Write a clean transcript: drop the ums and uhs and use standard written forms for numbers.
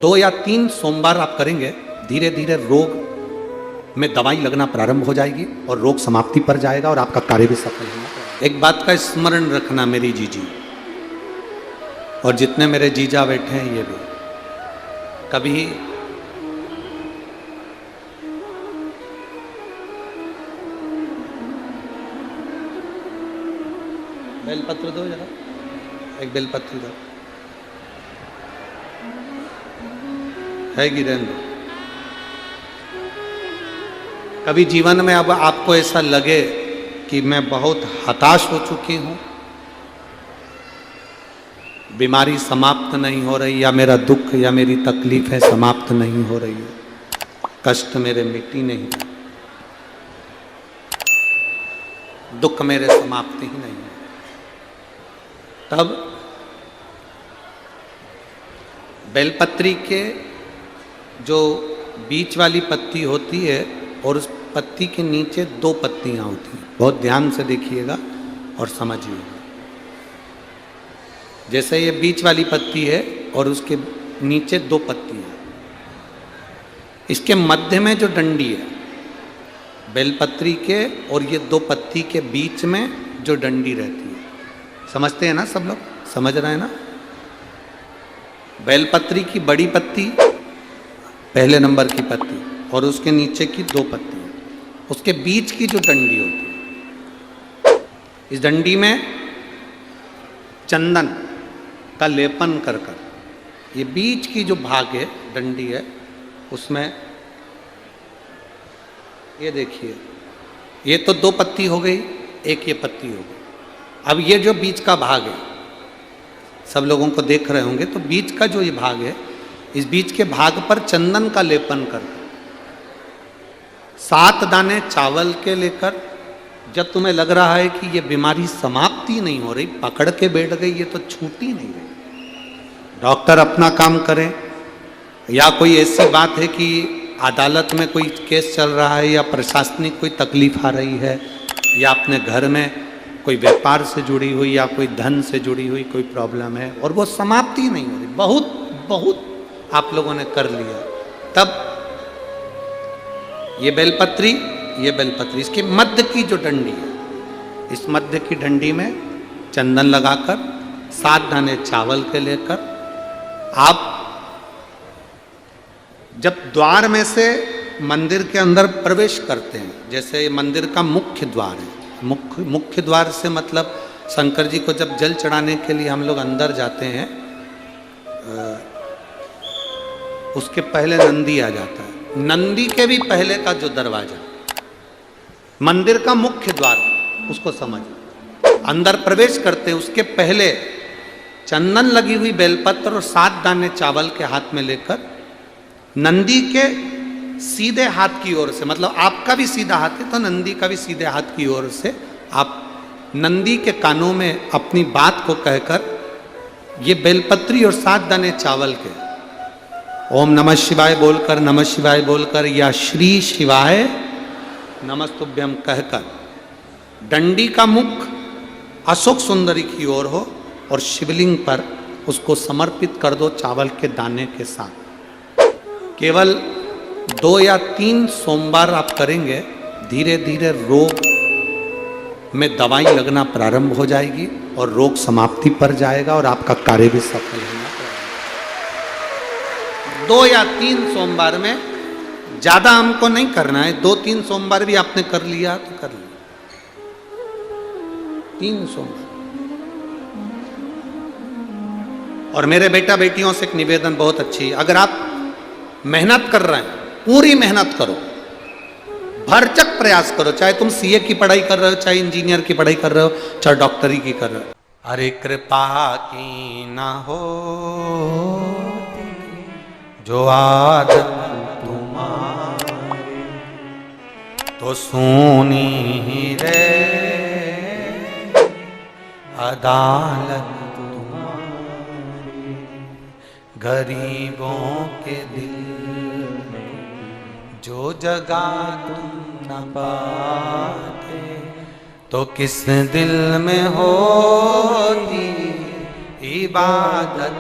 2 या 3 सोमवार आप करेंगे, धीरे धीरे रोग में दवाई लगना प्रारंभ हो जाएगी और रोग समाप्ति पर जाएगा और आपका कार्य भी सफल होगा। एक बात का स्मरण रखना मेरी जीजी, और जितने मेरे जीजा बैठे हैं ये भी, कभी बेलपत्र दो जरा, एक बेलपत्र दो, है गिरेंद्र। कभी जीवन में अब आपको ऐसा लगे कि मैं बहुत हताश हो चुकी हूं, बीमारी समाप्त नहीं हो रही, या मेरा दुख या मेरी तकलीफें समाप्त नहीं हो रही है, कष्ट मेरे मिट्टी नहीं, दुख मेरे समाप्त ही नहीं है, तब बेलपत्री के जो बीच वाली पत्ती होती है और उस पत्ती के नीचे 2 पत्तियां होती हैं, बहुत ध्यान से देखिएगा और समझिएगा। जैसे ये बीच वाली पत्ती है और उसके नीचे 2 पत्तियां, इसके मध्य में जो डंडी है बेलपत्री के और ये 2 पत्ती के बीच में जो डंडी रहती है, समझते हैं ना सब लोग, समझ रहे हैं ना। बेलपत्री की बड़ी पत्ती, पहले नंबर की पत्ती, और उसके नीचे की 2 पत्तियां, उसके बीच की जो डंडी होती है, इस डंडी में चंदन का लेपन कर कर, ये बीच की जो भाग है डंडी है उसमें, ये देखिए, ये तो 2 पत्ती हो गई, एक ये पत्ती हो गई। अब ये जो बीच का भाग है, सब लोगों को देख रहे होंगे, तो बीच का जो ये भाग है, इस बीच के भाग पर चंदन का लेपन कर 7 दाने चावल के लेकर, जब तुम्हें लग रहा है कि ये बीमारी समाप्ति नहीं हो रही, पकड़ के बैठ गई, ये तो छूटी नहीं रही, डॉक्टर अपना काम करें, या कोई ऐसी बात है कि अदालत में कोई केस चल रहा है, या प्रशासनिक कोई तकलीफ आ रही है, या अपने घर में कोई व्यापार से जुड़ी हुई या कोई धन से जुड़ी हुई कोई प्रॉब्लम है और वो समाप्ति नहीं हो रही, बहुत आप लोगों ने कर लिया, तब ये बेलपत्री, इसके मध्य की जो डंडी है, इस मध्य की डंडी में चंदन लगाकर 7 दाने चावल के लेकर, आप जब द्वार में से मंदिर के अंदर प्रवेश करते हैं, जैसे मंदिर का मुख्य द्वार है, मुख्य द्वार से मतलब शंकर जी को जब जल चढ़ाने के लिए हम लोग अंदर जाते हैं, उसके पहले नंदी आ जाता है, नंदी के भी पहले का जो दरवाजा, मंदिर का मुख्य द्वार, उसको समझ, अंदर प्रवेश करते हैं, उसके पहले चंदन लगी हुई बेलपत्र और 7 दाने चावल के हाथ में लेकर, नंदी के सीधे हाथ की ओर से, मतलब आपका भी सीधा हाथ है तो नंदी का भी सीधे हाथ की ओर से, आप नंदी के कानों में अपनी बात को कहकर, ये बेलपत्री और 7 दाने चावल के ओम नमः शिवाय बोलकर, नमः शिवाय बोलकर, या श्री शिवाय नमस्तुभ्यम कहकर, डंडी का मुख अशोक सुंदरी की ओर हो और शिवलिंग पर उसको समर्पित कर दो चावल के दाने के साथ। केवल 2 या 3 सोमवार आप करेंगे, धीरे धीरे रोग में दवाई लगना प्रारंभ हो जाएगी और रोग समाप्ति पर जाएगा और आपका कार्य भी सफल होगा। 2 या 3 सोमवार में, ज्यादा हमको नहीं करना है, 2-3 सोमवार भी आपने कर लिया तो कर लिया, 3 सोमवार। और मेरे बेटा बेटियों से एक निवेदन बहुत अच्छी, अगर आप मेहनत कर रहे हैं, पूरी मेहनत करो, भरचक प्रयास करो, चाहे तुम सीए की पढ़ाई कर रहे हो, चाहे इंजीनियर की पढ़ाई कर रहे हो, चाहे डॉक्टरी की कर रहे हो, अरे कृपा की ना हो जो आदत तुम्हारी, तो सुनी ही रे अदालत तुम्हारी, गरीबों के दिल जो जगा तुम न पाते, तो किस दिल में होती इबादत